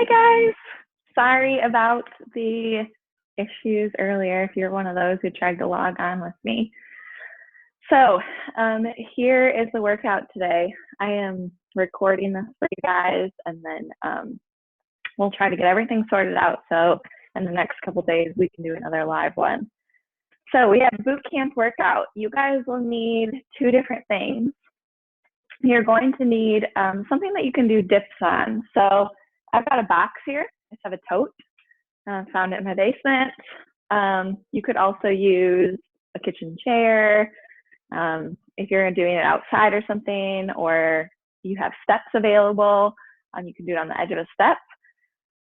Hey guys, sorry about the issues earlier if you're one of those who tried to log on with me. So here is the workout today. I am recording this for you guys, and then we'll try to get everything sorted out so in the next couple days we can do another live one. So we have boot camp workout. You guys will need two different things. You're going to need something that you can do dips on. So I've got a box here. I just have a tote. Found it in my basement. You could also use a kitchen chair if you're doing it outside or something, or you have steps available. You can do it on the edge of a step,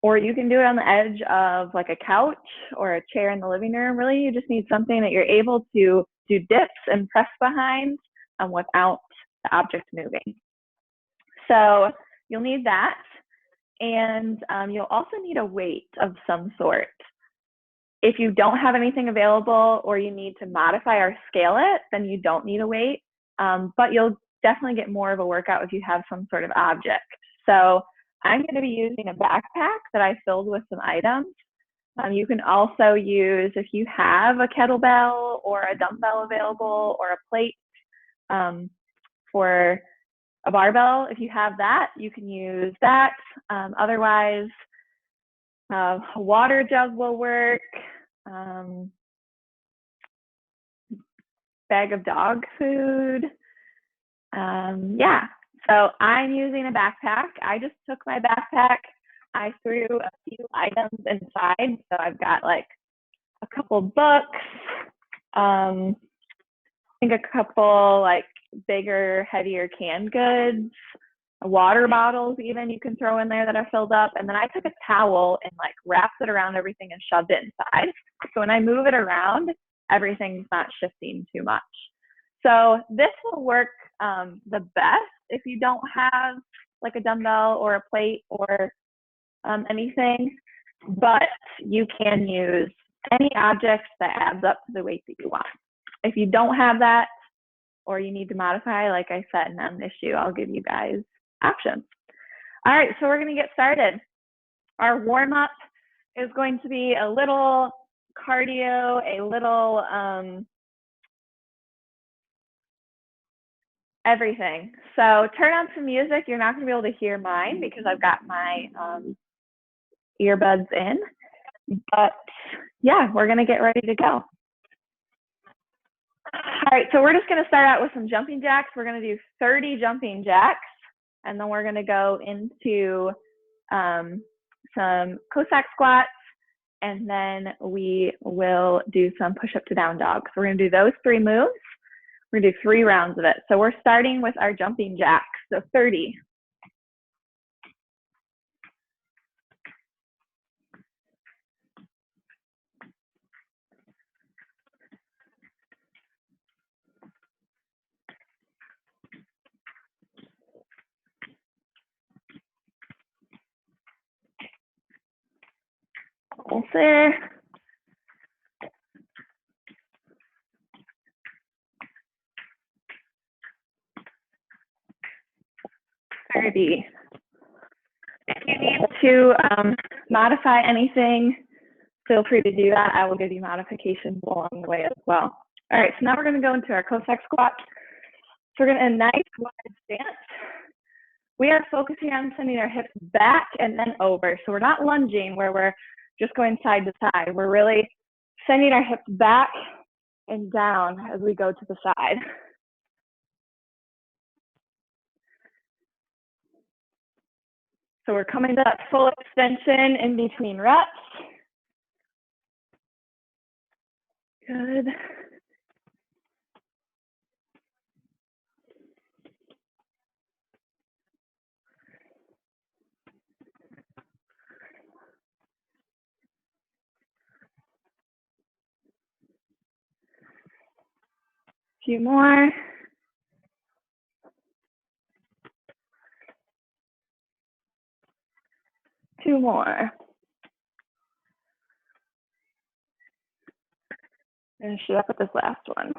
or you can do it on the edge of like a couch or a chair in the living room. Really, you just need something that you're able to do dips and press behind without the object moving. So you'll need that. And you'll also need a weight of some sort. If you don't have anything available or you need to modify or scale it, then you don't need a weight, but you'll definitely get more of a workout if you have some sort of object. So I'm going to be using a backpack that I filled with some items. You can also use, if you have a kettlebell or a dumbbell available or a plate for a barbell, if you have that, you can use that. Otherwise, a water jug will work. Bag of dog food. Yeah, so I'm using a backpack. I just took my backpack. I threw a few items inside. So I've got like a couple books. I think a couple like bigger, heavier canned goods, water bottles even you can throw in there that are filled up. And then I took a towel and like wrapped it around everything and shoved it inside. So when I move it around, everything's not shifting too much. So this will work the best if you don't have like a dumbbell or a plate or anything, but you can use any objects that adds up to the weight that you want. If you don't have that, or you need to modify, like I said, not an issue, I'll give you guys options. All right, so we're going to get started. Our warm-up is going to be a little cardio, a little everything. So turn on some music. You're not going to be able to hear mine because I've got my earbuds in. But yeah, we're going to get ready to go. All right, so we're just going to start out with some jumping jacks. We're going to do 30 jumping jacks, and then we're going to go into some Cossack squats, and then we will do some push-up to down dog. So we're going to do those three moves. We're going to do 3 rounds of it. So we're starting with our jumping jacks, so 30. Pulse there. 30. If you need to modify anything, feel free to do that. I will give you modifications along the way as well. All right, so now we're going to go into our Cossack squat. So we're going to a nice wide stance. We are focusing on sending our hips back and then over. So we're not lunging where we're just going side to side. We're really sending our hips back and down as we go to the side. So we're coming to that full extension in between reps. Good. Few more. Two more. Finish it up with this last one.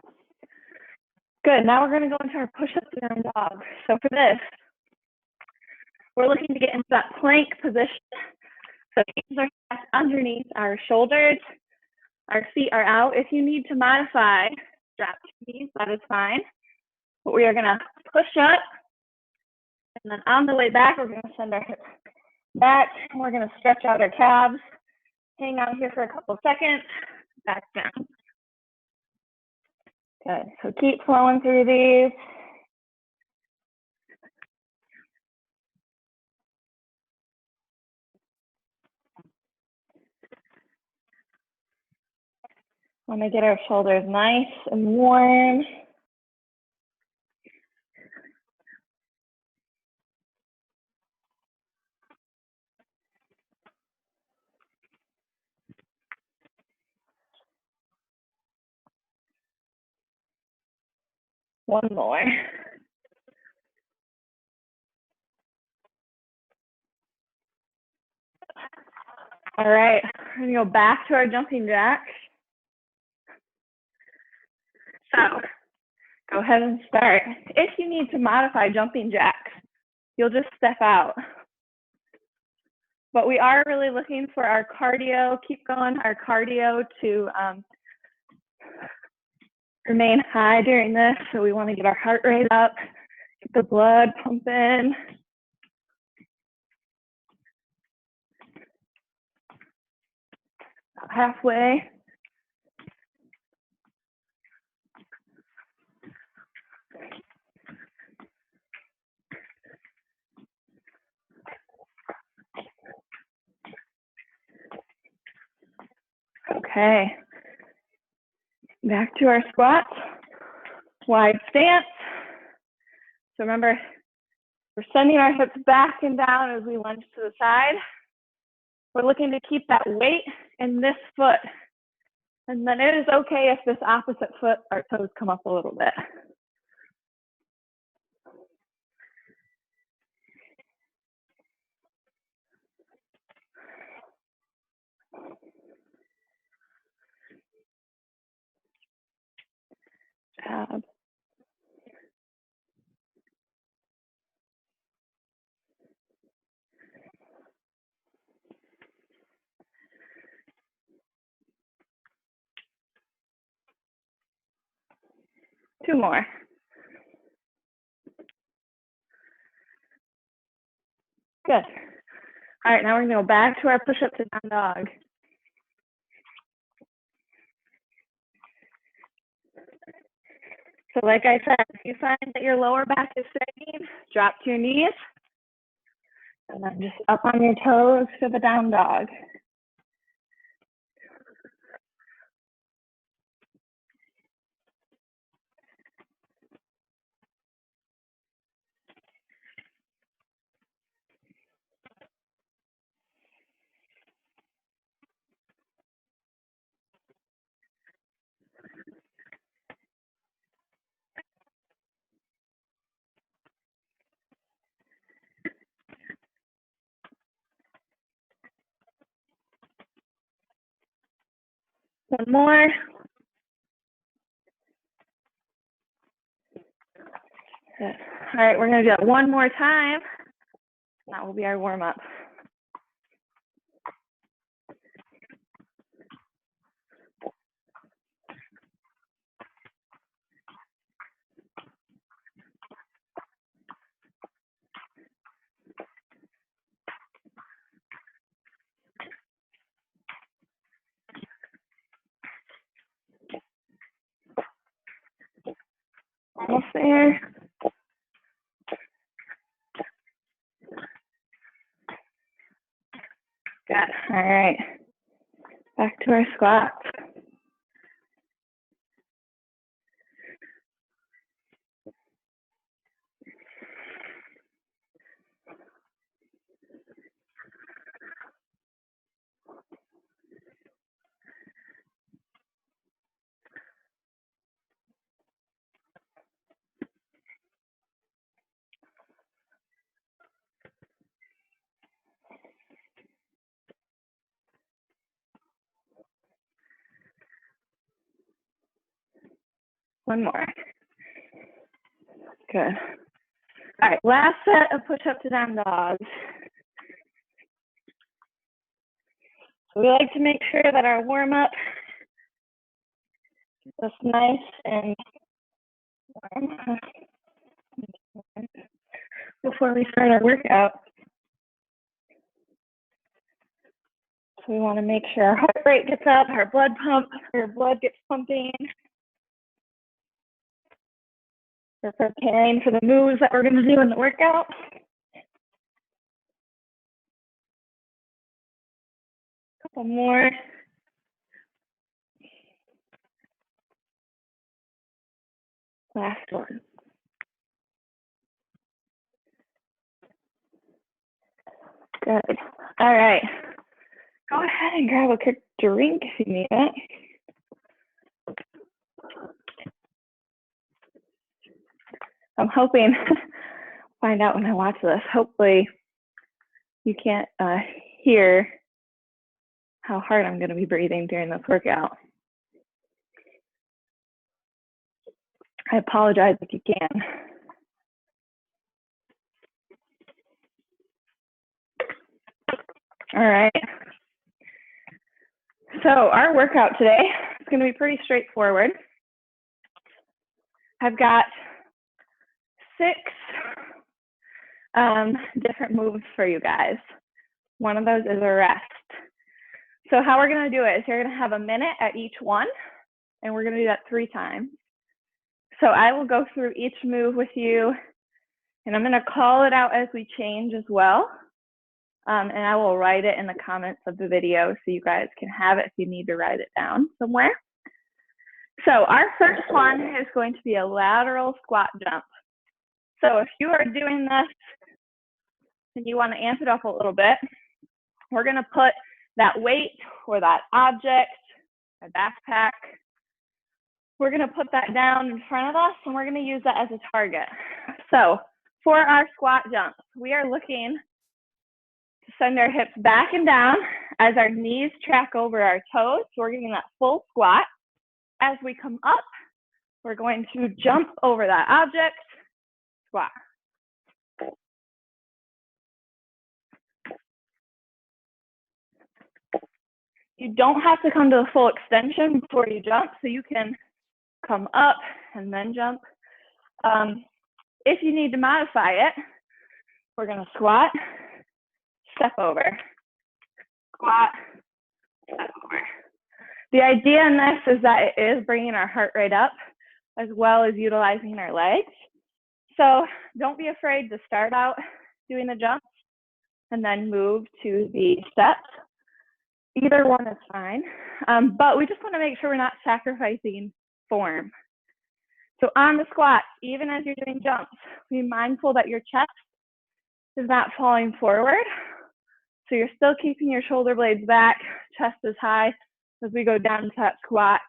Good, now we're gonna go into our push-up to down dog. So for this, we're looking to get into that plank position So knees are stacked underneath our shoulders. Our feet are out. If you need to modify, drop your knees, that is fine. But we are gonna push up, and then on the way back, we're gonna send our hips back. We're gonna stretch out our calves. Hang out here for a couple seconds, back down. Good, so keep flowing through these. Want to get our shoulders nice and warm. One more. All right, we're gonna go back to our jumping jacks. So go ahead and start. If you need to modify jumping jacks, you'll just step out. But we are really looking for our cardio, keep going, our cardio to remain high during this. So we want to get our heart rate up, get the blood pumping. About halfway. Okay, back to our squats, wide stance. So remember, we're sending our hips back and down as we lunge to the side. We're looking to keep that weight in this foot. And then it is okay if this opposite foot, our toes come up a little bit. Job. Two more. Good. All right, now we're gonna go back to our push-up to down dog. So like I said, if you find that your lower back is sagging, drop to your knees, and then just up on your toes for the down dog. One more. Good. All right, we're gonna do that one more time. That will be our warm up. Almost there. Good. All right. Back to our squats. One more. Good. All right, last set of push-up to down dogs. So we like to make sure that our warm-up is nice and warm before we start our workout. So we want to make sure our heart rate gets up, our blood gets pumping. We're preparing for the moves that we're going to do in the workout. Couple more. Last one. Good. All right. Go ahead and grab a quick drink if you need it. I'm hoping, find out when I watch this, hopefully you can't hear how hard I'm going to be breathing during this workout. I apologize if you can. All right. So our workout today is going to be pretty straightforward. I've got 6 different moves for you guys. One of those is a rest. So how we're going to do it is you're going to have a minute at each one, and we're going to do that 3 times. So I will go through each move with you, and I'm going to call it out as we change as well. And I will write it in the comments of the video so you guys can have it if you need to write it down somewhere. So our first one is going to be a lateral squat jump. So if you are doing this and you want to amp it up a little bit, we're going to put that weight or that object, a backpack, we're going to put that down in front of us and we're going to use that as a target. So for our squat jumps, we are looking to send our hips back and down as our knees track over our toes. So we're getting that full squat. As we come up, we're going to jump over that object, squat. You don't have to come to the full extension before you jump, so you can come up and then jump. If you need to modify it, we're going to squat, step over, squat, step over. The idea in this is that it is bringing our heart rate up as well as utilizing our legs. So don't be afraid to start out doing the jumps and then move to the steps. Either one is fine, but we just want to make sure we're not sacrificing form. So on the squats, even as you're doing jumps, be mindful that your chest is not falling forward. So you're still keeping your shoulder blades back, chest is high as we go down to that squat.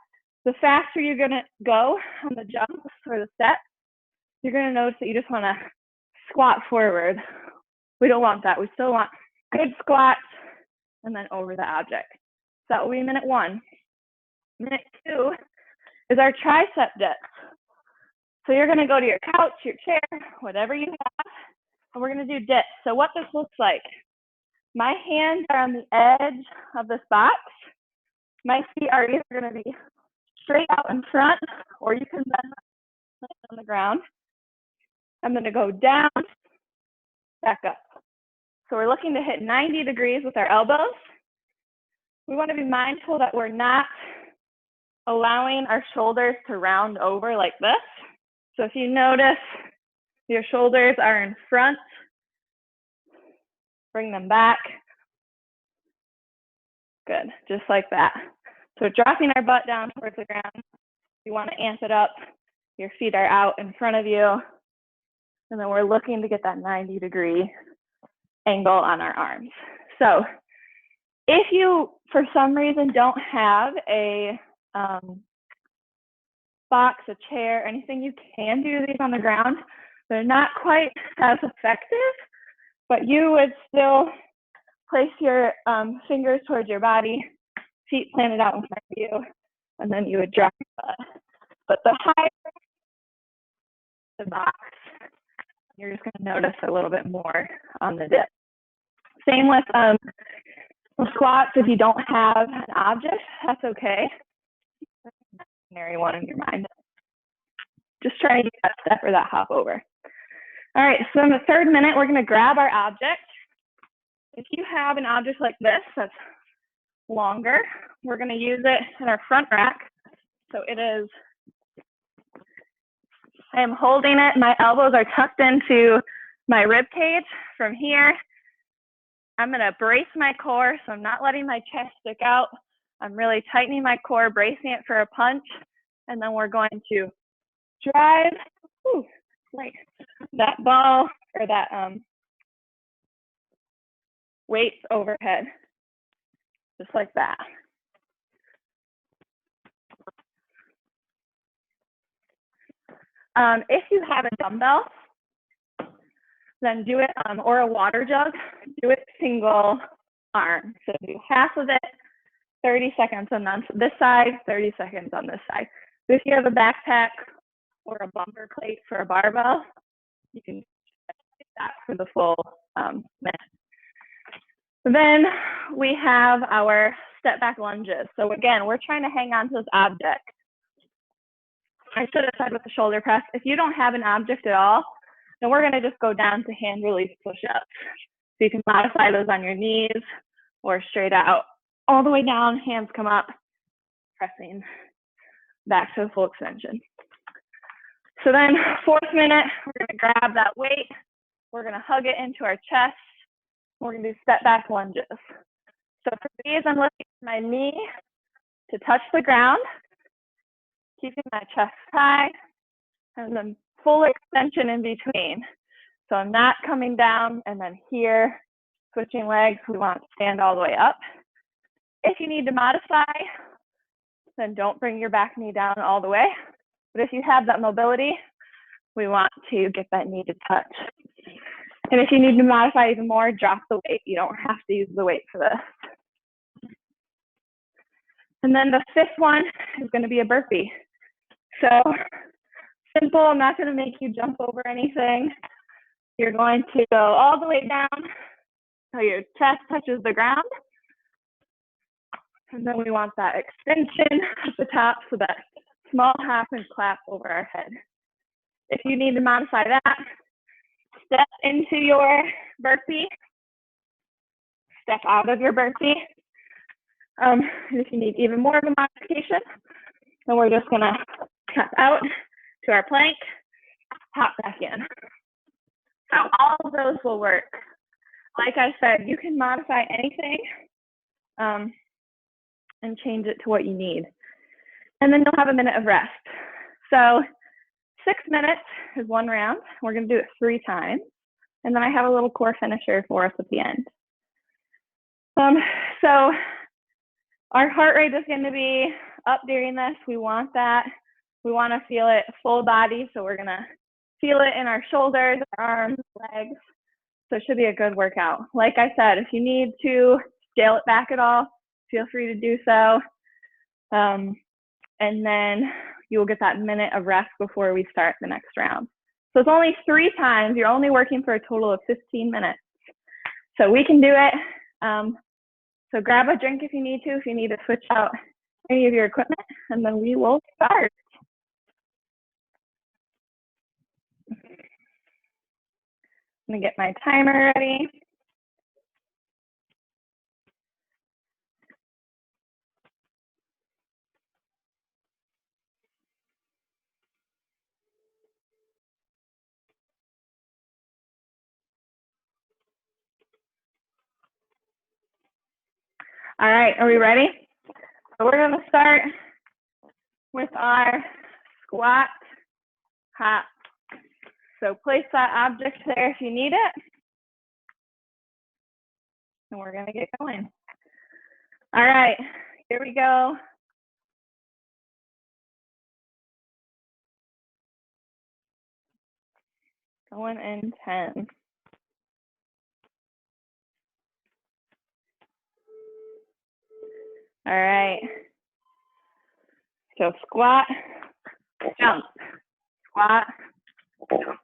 The faster you're going to go on the jumps or the steps, you're going to notice that you just want to squat forward. We don't want that. We still want good squats and then over the object. So that will be minute 1. Minute 2 is our tricep dips. So you're going to go to your couch, your chair, whatever you have, and we're going to do dips. So what this looks like, my hands are on the edge of this box. My feet are either going to be straight out in front, or you can bend on the ground. I'm going to go down, back up. So we're looking to hit 90 degrees with our elbows. We want to be mindful that we're not allowing our shoulders to round over like this. So if you notice your shoulders are in front, bring them back. Good, just like that. So dropping our butt down towards the ground. You want to amp it up. Your feet are out in front of you. And then we're looking to get that 90-degree angle on our arms. So if you, for some reason, don't have a box, a chair, anything, you can do these on the ground. They're not quite as effective, but you would still place your fingers towards your body, feet planted out in front of you, and then you would drop your butt. But the higher the box, you're just going to notice a little bit more on the dip. Same with Squats, if you don't have an object, that's okay. Imaginary one in your mind. Just try to get that step or that hop over. All right, so in the third minute, we're gonna grab our object. If you have an object like this that's longer, we're gonna use it in our front rack. So it is, I am holding it, my elbows are tucked into my rib cage. From here, I'm gonna brace my core, so I'm not letting my chest stick out. I'm really tightening my core, bracing it for a punch, and then we're going to drive that ball or that weights overhead, just like that. If you have a dumbbell, then do it, or a water jug, do it single arm. So do half of it, 30 seconds on this side, 30 seconds on this side. So if you have a backpack or a bumper plate for a barbell, you can do that for the full minute. Then we have our step back lunges. So again, we're trying to hang on to this object. I should have said with the shoulder press, if you don't have an object at all, then we're gonna just go down to hand release push-ups. So you can modify those on your knees or straight out, all the way down, hands come up, pressing back to the full extension. So then fourth minute, we're gonna grab that weight, we're gonna hug it into our chest, we're gonna do step back lunges. So for these, I'm lifting my knee to touch the ground, keeping my chest high, and then full extension in between. So I'm not coming down and then here, switching legs, we want to stand all the way up. If you need to modify, then don't bring your back knee down all the way. But if you have that mobility, we want to get that knee to touch. And if you need to modify even more, drop the weight. You don't have to use the weight for this. And then the fifth one is going to be a burpee. So simple, I'm not going to make you jump over anything. You're going to go all the way down so your chest touches the ground. And then we want that extension at the top, so that small hop and clap over our head. If you need to modify that, step into your burpee, step out of your burpee. And if you need even more of a modification, then we're just gonna tap out to our plank, hop back in. So all of those will work. Like I said, you can modify anything and change it to what you need. And then you'll have a minute of rest. So 6 minutes is one round. We're gonna do it 3 times. And then I have a little core finisher for us at the end. So our heart rate is gonna be up during this. We want that. We wanna feel it full body. So we're gonna feel it in our shoulders, our arms, legs. So it should be a good workout. Like I said, if you need to scale it back at all, feel free to do so. And then you'll get that minute of rest before we start the next round. So it's only 3 times. You're only working for a total of 15 minutes. So we can do it. So grab a drink if you need to switch out any of your equipment, and then we will start. I'm gonna get my timer ready. All right, are we ready? So we're gonna start with our squat hop. So place that object there if you need it. And we're gonna get going. All right, here we go. Going in 10. All right. So squat, jump, squat, jump.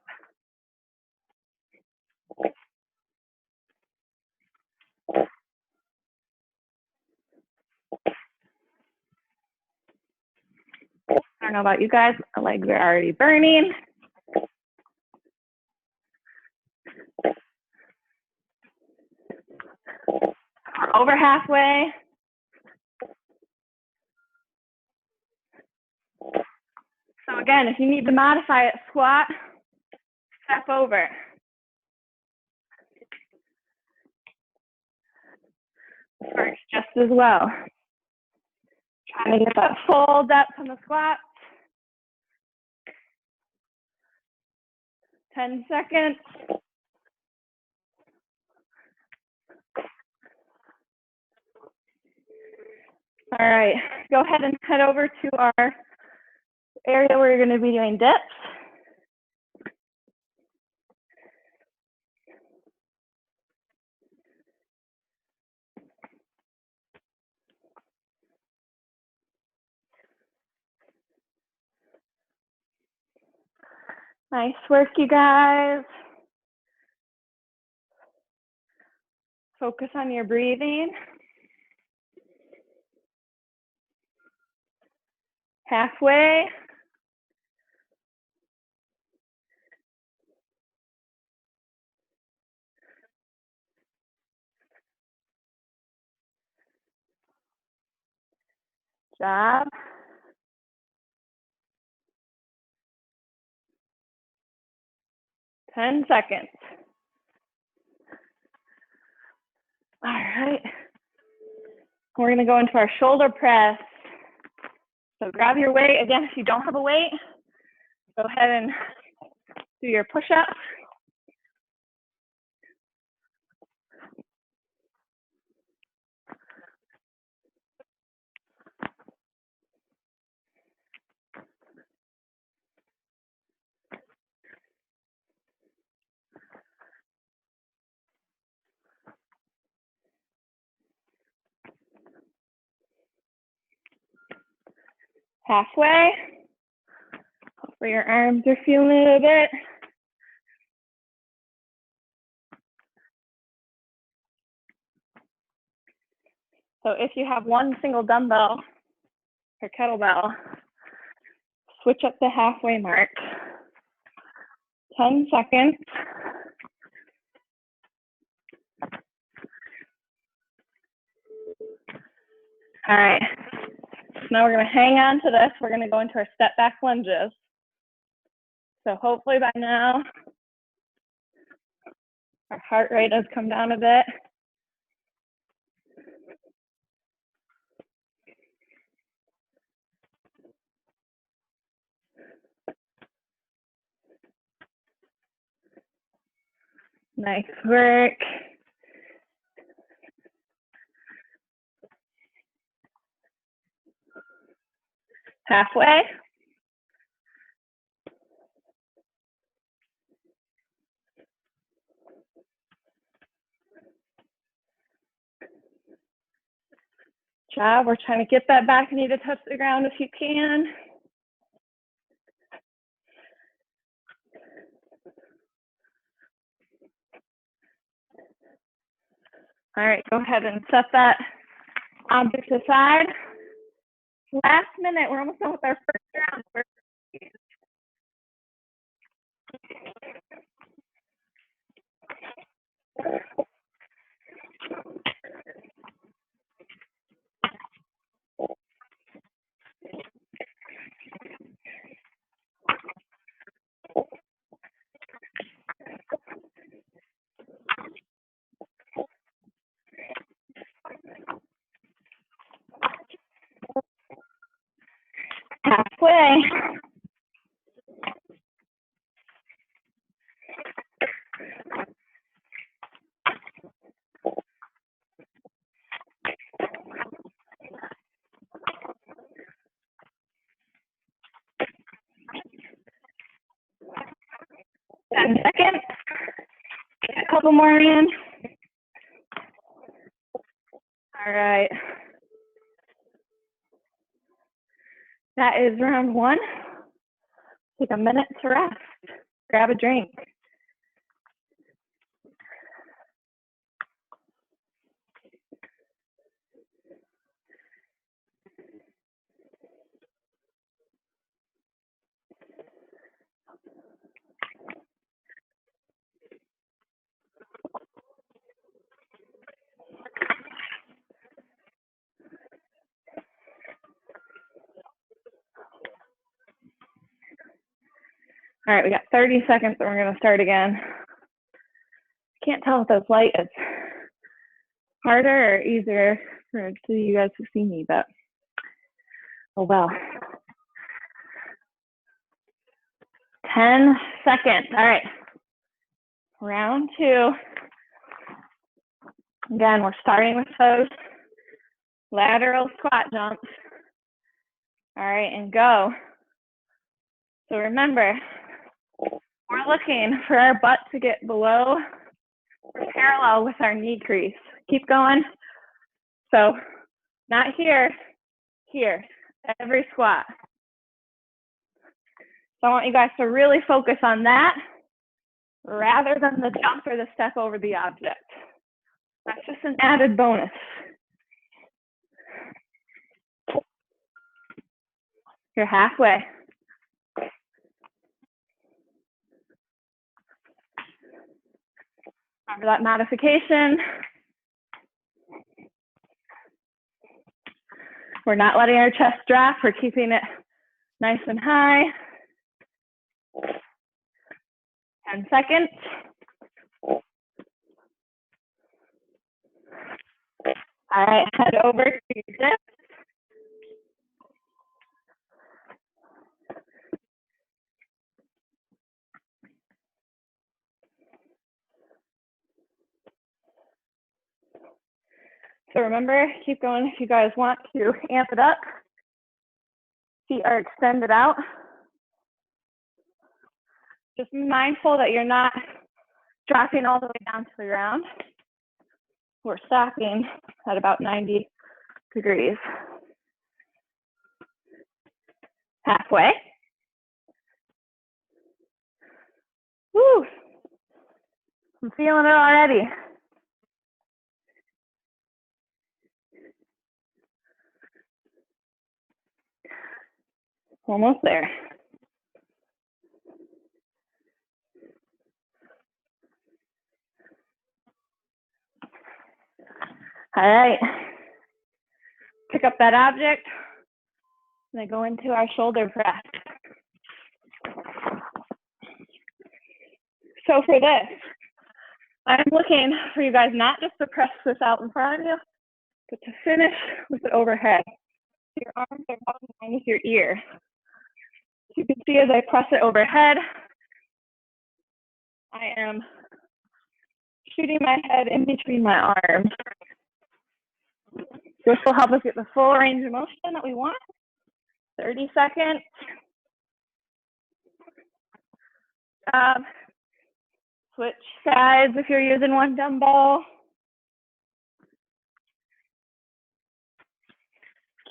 don't know about you guys, my legs are already burning. We're over halfway. So again, if you need to modify it, squat, step over. Works just as well. Trying to get that full depth on the squat. 10 seconds. All right, go ahead and head over to our area where you're going to be doing dips. Nice work, you guys. Focus on your breathing. Halfway. Job. Ten seconds. All right. We're going to go into our shoulder press. So grab your weight. Again, if you don't have a weight, go ahead and do your push-up. Halfway. Hopefully your arms are feeling it a bit. So if you have one single dumbbell or kettlebell, switch up the halfway mark. 10 seconds. All right. Now we're going to hang on to this. We're going to go into our step back lunges. So hopefully by now, our heart rate has come down a bit. Nice work. Halfway. Job. We're trying to get that back knee to touch the ground if you can. All right, go ahead and set that object aside. Last minute, we're almost done with our first round. Halfway. Seconds. Get a couple more in. All right. That is round one. Take a minute to rest. Grab a drink. All right, we got 30 seconds and we're gonna start again. Can't tell if this light is harder or easier for you guys to see me, but oh well. 10 seconds. All right. Round 2. Again, we're starting with those lateral squat jumps. All right, and go. So remember, we're looking for our butt to get below or parallel with our knee crease. Keep going. So not here, here, every squat. So I want you guys to really focus on that rather than the jump or the step over the object. That's just an added bonus. You're halfway. Remember that modification. We're not letting our chest drop. We're keeping it nice and high. 10 seconds. All right, head over to your dips. So remember, keep going if you guys want to amp it up. Feet are extended out. Just be mindful that you're not dropping all the way down to the ground. We're stopping at about 90 degrees. Halfway. Woo! I'm feeling it already. Almost there. All right. Pick up that object and then go into our shoulder press. So for this, I'm looking for you guys not just to press this out in front of you, but to finish with it overhead. Your arms are about in line with your ear. You can see as I press it overhead, I am shooting my head in between my arms. This will help us get the full range of motion that we want. 30 seconds. Switch sides if you're using one dumbbell.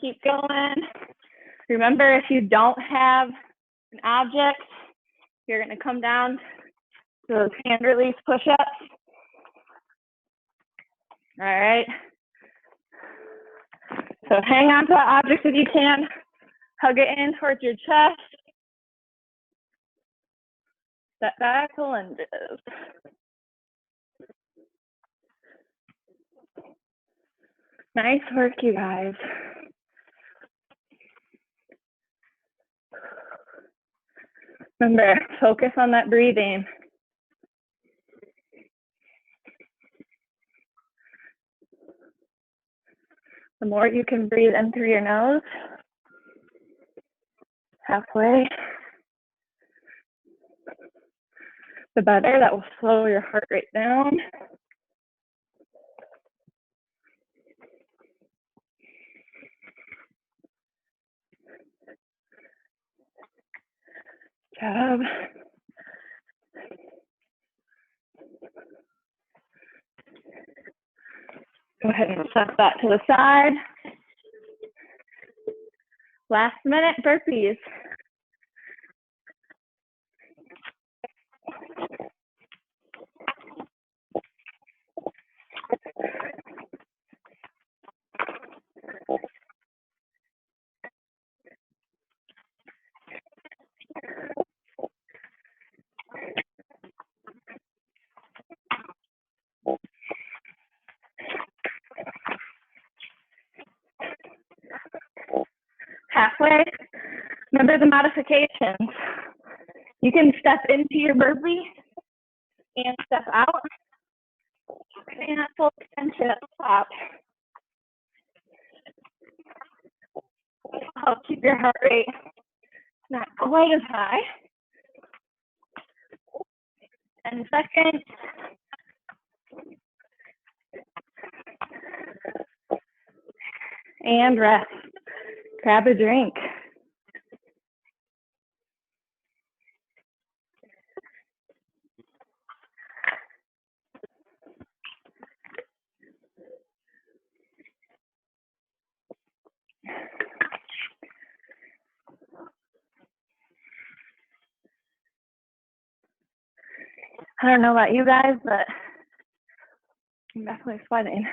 Keep going. Remember, if you don't have an object, you're going to come down to those hand release push-ups. All right. So hang on to the object if you can. Hug it in towards your chest. Step back to lunges. Nice work, you guys. Remember, focus on that breathing. The more you can breathe in through your nose, halfway, the better. That will slow your heart rate down. Good job. Go ahead and set that to the side. Last minute burpees. Halfway. Remember the modifications. You can step into your burpee and step out. And that full extension at the top. Help keep your heart rate not quite as high. 10 seconds. And rest. Grab a drink. I don't know about you guys, but I'm definitely sweating.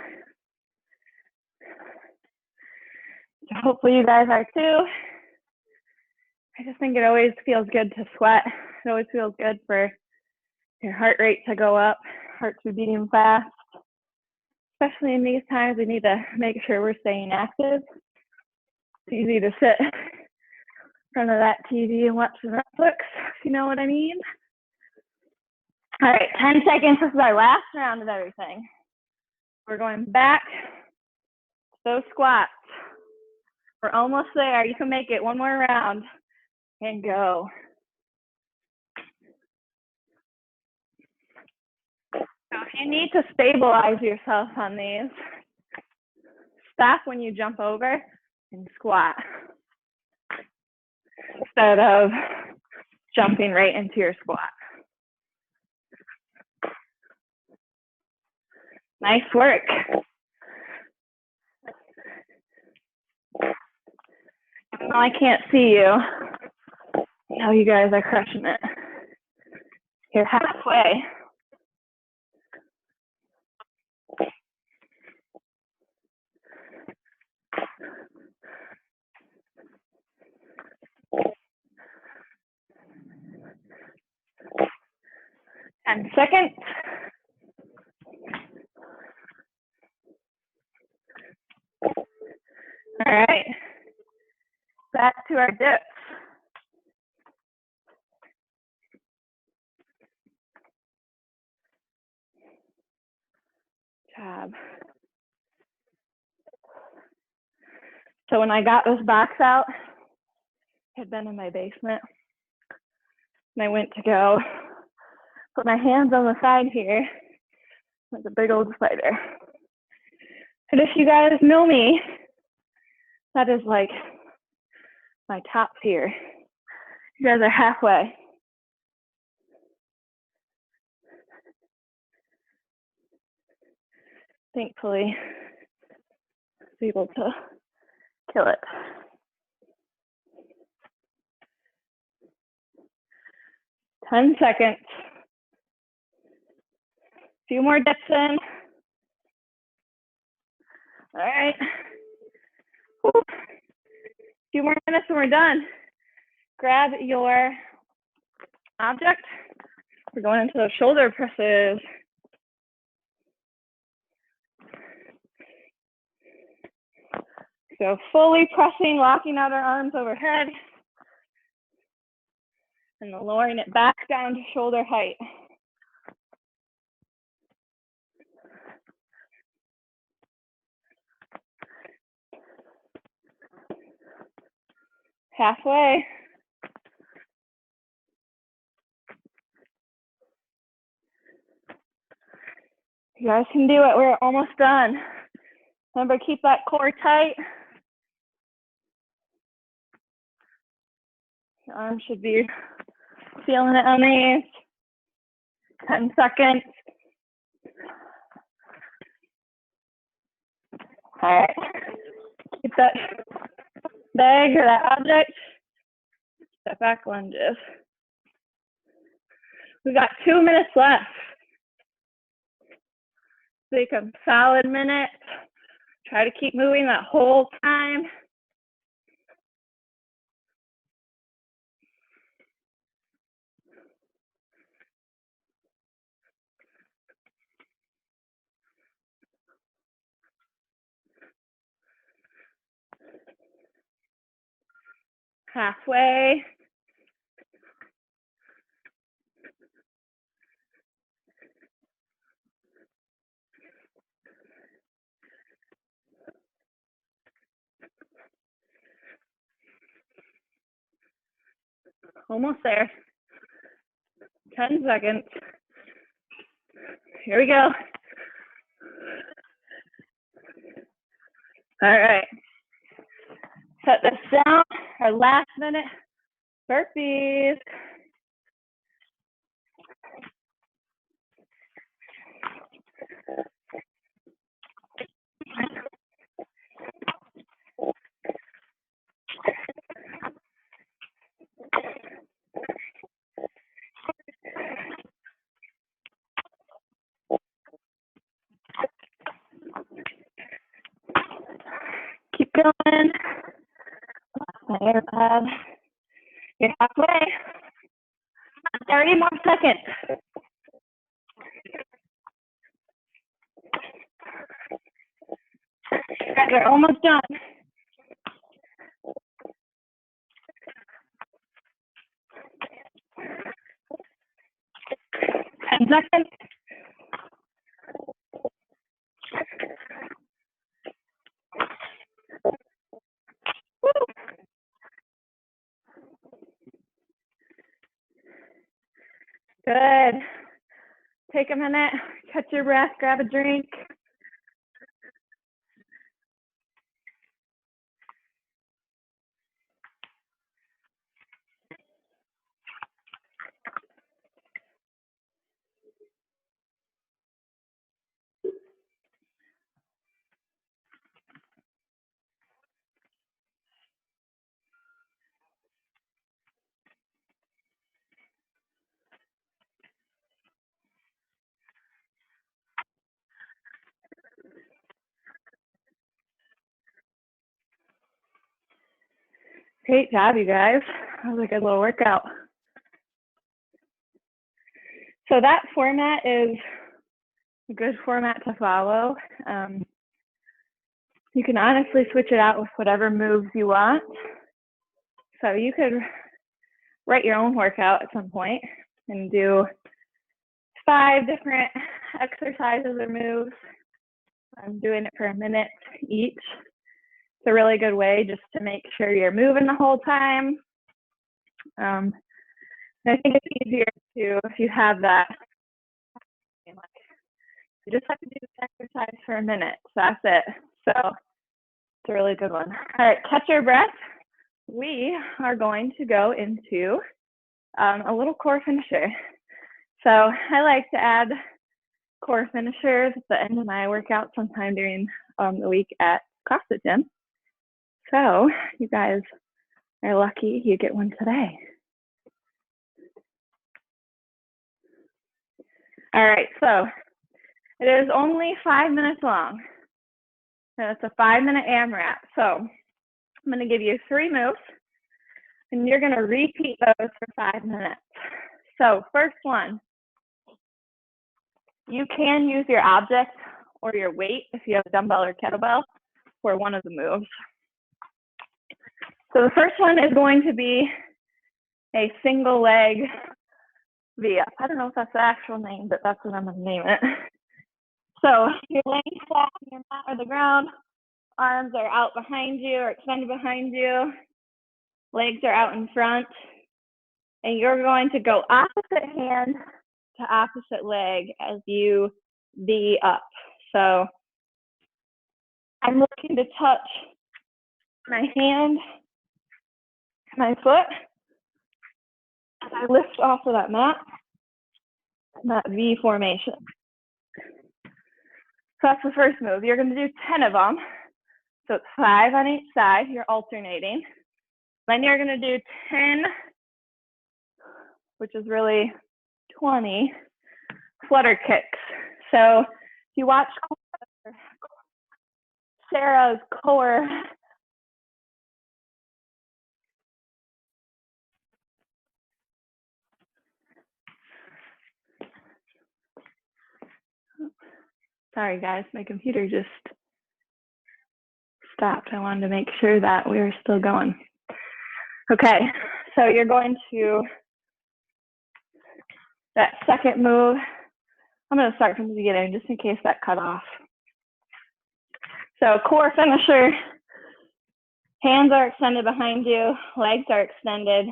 So hopefully you guys are too. I just think it always feels good to sweat. It always feels good for your heart rate to go up, heart to be beating fast. Especially in these times, we need to make sure we're staying active. It's easy to sit in front of that TV and watch Netflix, if you know what I mean. All right, 10 seconds. This is our last round of everything. We're going back to those squats. We're almost there. You can make it. One more round and go. Now, if you need to stabilize yourself on these, stop when you jump over and squat instead of jumping right into your squat. Nice work. Even though I can't see you, I know you guys are crushing it. You're halfway. And second. All right. Back to our dips. Job. So when I got this box out, I had been in my basement, and I went to go put my hands on the side here. There's a big old spider. And if you guys know me, that is like my top here. You guys are halfway. Thankfully, I was able to kill it. Ten seconds. Few more dips in. All right. Few more minutes and we're done. Grab your object. We're going into those shoulder presses. So fully pressing, locking out our arms overhead, and lowering it back down to shoulder height. Halfway. You guys can do it. We're almost done. Remember, keep that core tight. Your arms should be feeling it on these. 10 seconds. All right. Keep that bag or that object. Step back lunges. We've got 2 minutes left. Take a solid minute. Try to keep moving that whole time. Halfway. Almost there. 10 seconds. Here we go. All right. Set this down. Our last minute burpees. Keep going. You're halfway. 30 more seconds. You guys are almost done. 10 seconds. Woo. Good. Take a minute, catch your breath, grab a drink. Great job, you guys. That was a good little workout. So that format is a good format to follow. You can honestly switch it out with whatever moves you want. So you could write your own workout at some point and do 5 different exercises or moves. I'm doing it for a minute each. It's a really good way just to make sure you're moving the whole time. And I think it's easier to, if you have that, you just have to do this exercise for a minute. So that's it. So it's a really good one. All right, catch your breath. We are going to go into a little core finisher. So I like to add core finishers at the end of my workout sometime during the week at CrossFit Gym. So you guys are lucky you get one today. All right, so it is only 5 minutes long. And it's a 5-minute AMRAP. So I'm going to give you 3 moves, and you're going to repeat those for 5 minutes. So first one, you can use your object or your weight if you have a dumbbell or kettlebell for one of the moves. So the first one is going to be a single leg V-up. I don't know if that's the actual name, but that's what I'm going to name it. So you're laying flat on your mat or the ground, arms are out behind you or extended behind you, legs are out in front, and you're going to go opposite hand to opposite leg as you V up. So I'm looking to touch my hand, my foot, as I lift off of that mat, that V formation. So that's the first move. You're going to do 10 of them. So it's 5 on each side. You're alternating. Then you're going to do 10, which is really 20, flutter kicks. So if you watch Sarah's core, sorry guys, my computer just stopped. I wanted to make sure that we were still going. Okay, so you're going to, that second move, I'm going to start from the beginning just in case that cut off. So core finisher, hands are extended behind you, legs are extended,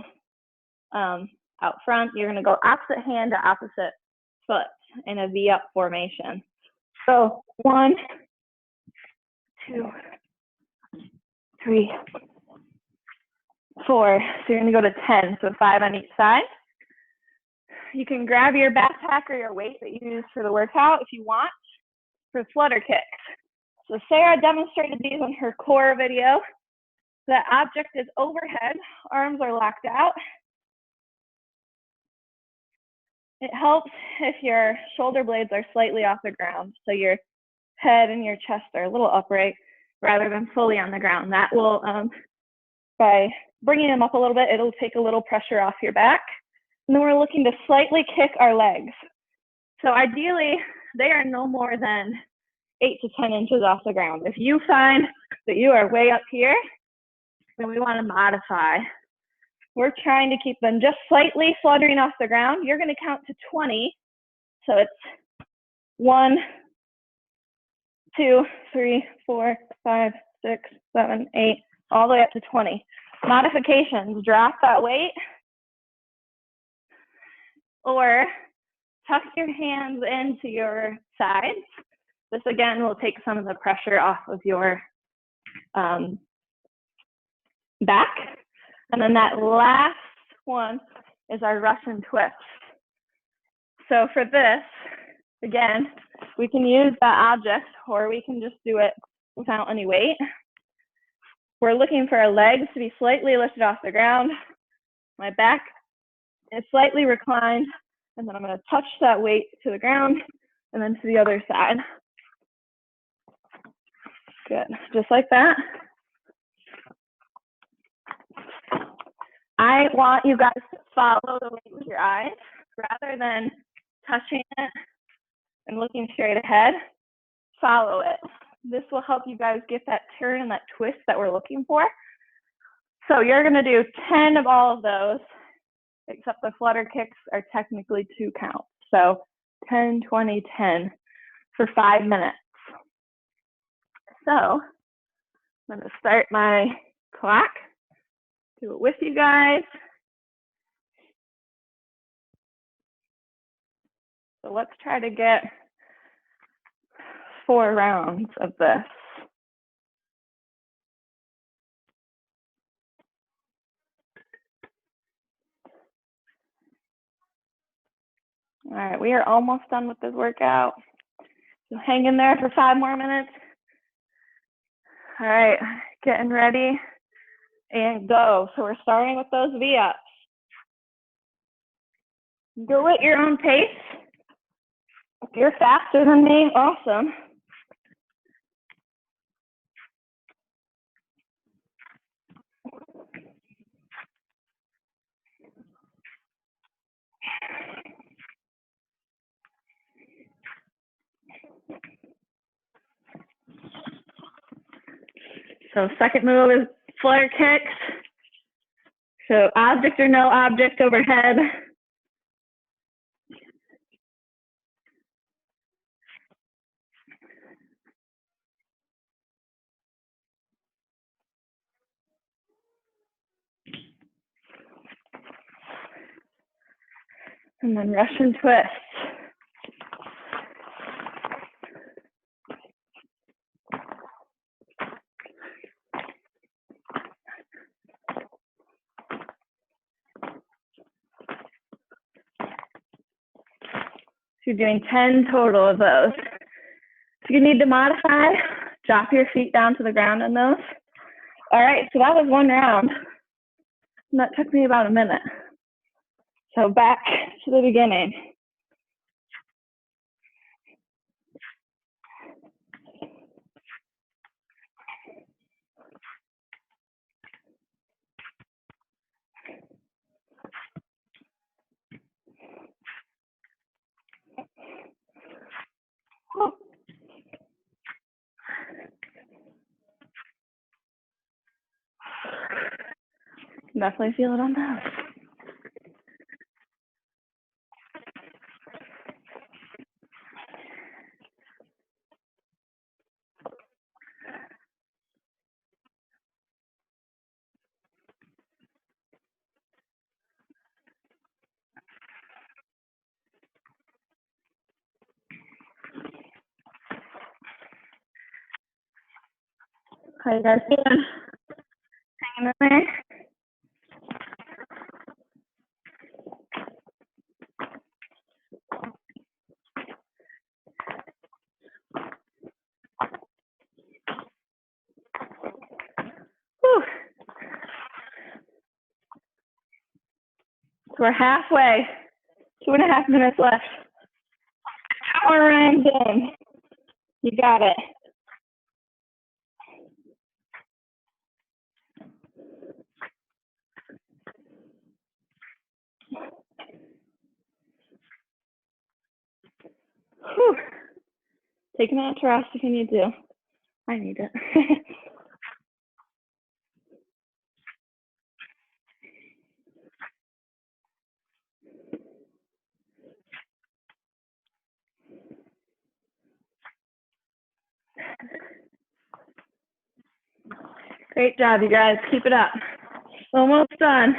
out front. You're gonna go opposite hand to opposite foot in a V-up formation. So 1, 2, 3, 4. So you're gonna go to 10, so 5 on each side. You can grab your backpack or your weight that you use for the workout if you want for flutter kicks. So Sarah demonstrated these in her core video. The object is overhead, arms are locked out. It helps if your shoulder blades are slightly off the ground, so your head and your chest are a little upright rather than fully on the ground. That will, by bringing them up a little bit, it'll take a little pressure off your back. And then we're looking to slightly kick our legs. So ideally, they are no more than 8 to 10 inches off the ground. If you find that you are way up here, then we want to modify. We're trying to keep them just slightly fluttering off the ground. You're going to count to 20. So it's 1, 2, 3, 4, 5, 6, 7, 8, all the way up to 20. Modifications, drop that weight or tuck your hands into your sides. This again will take some of the pressure off of your back. And then that last one is our Russian twist. So for this, again, we can use that object or we can just do it without any weight. We're looking for our legs to be slightly lifted off the ground. My back is slightly reclined, and then I'm going to touch that weight to the ground and then to the other side. Good, just like that. I want you guys to follow the weight with your eyes rather than touching it and looking straight ahead. Follow it. This will help you guys get that turn and that twist that we're looking for. So you're going to do 10 of all of those, except the flutter kicks are technically 2 counts. So 10, 20, 10 for 5 minutes. So I'm going to start my clock. Do it with you guys. So let's try to get 4 rounds of this. All right, we are almost done with this workout. So hang in there for 5 more minutes. All right, getting ready and go. So we're starting with those V-ups. Go at your own pace. If you're faster than me, awesome. So second move is flutter kicks. So object or no object overhead. And then Russian twist. So you're doing 10 total of those. If you need to modify, drop your feet down to the ground on those. All right, so that was 1 round. And that took me about a minute. So back to the beginning. Definitely feel it on those. How you guys doing? Hanging in there? Whew. So we're halfway, 2.5 minutes left. 2 more rounds in. You got it. Whew. Take a minute to rest if you need to. I need it. Great job, you guys. Keep it up. Almost done.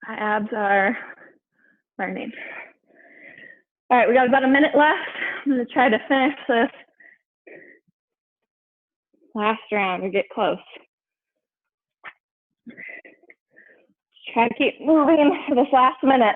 My abs are burning. All right, we got about a minute left. I'm gonna try to finish this last round or get close. Try to keep moving for this last minute.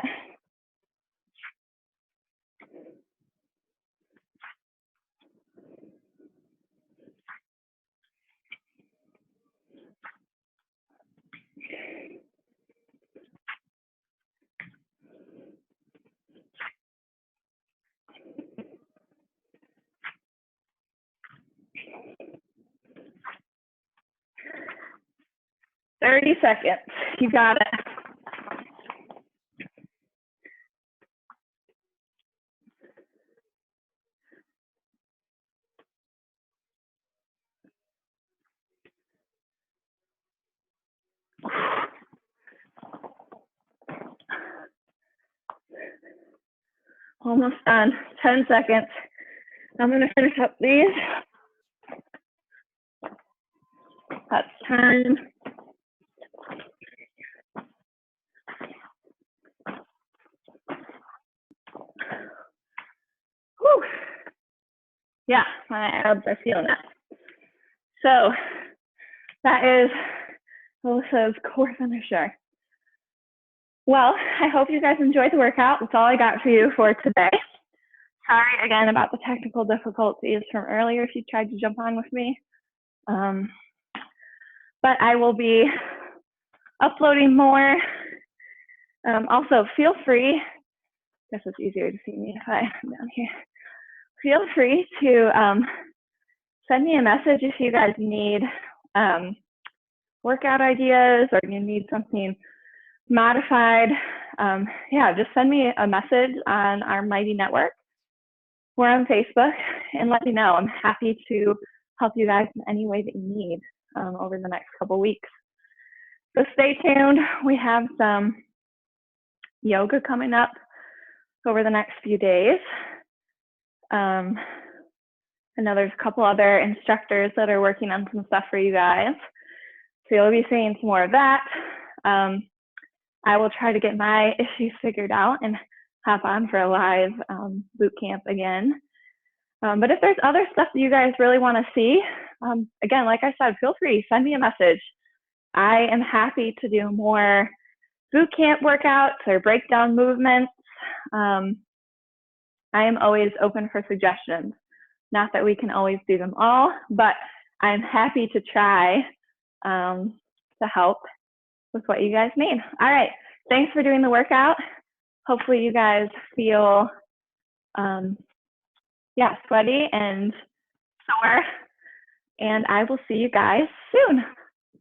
Thirty seconds. You got it. Almost done. 10 seconds. I'm gonna finish up these. That's time. Whew. Yeah, my abs are feeling that. So that is Melissa's core finisher. Well, I hope you guys enjoyed the workout. That's all I got for you for today. Sorry again about the technical difficulties from earlier if you tried to jump on with me. But I will be uploading more. Also, feel free, I guess it's easier to see me if I'm down here. Feel free to send me a message if you guys need workout ideas or you need something modified. Yeah, just send me a message on our Mighty Network. We're on Facebook and let me know. I'm happy to help you guys in any way that you need over the next couple weeks. So stay tuned. We have some yoga coming up over the next few days. I know there's a couple other instructors that are working on some stuff for you guys. So you'll be seeing some more of that. I will try to get my issues figured out and hop on for a live boot camp again. But if there's other stuff that you guys really want to see, again, like I said, feel free, send me a message. I am happy to do more boot camp workouts or breakdown movements. I am always open for suggestions. Not that we can always do them all, but I'm happy to try to help with what you guys need. All right, thanks for doing the workout. Hopefully you guys feel, sweaty and sore, and I will see you guys soon.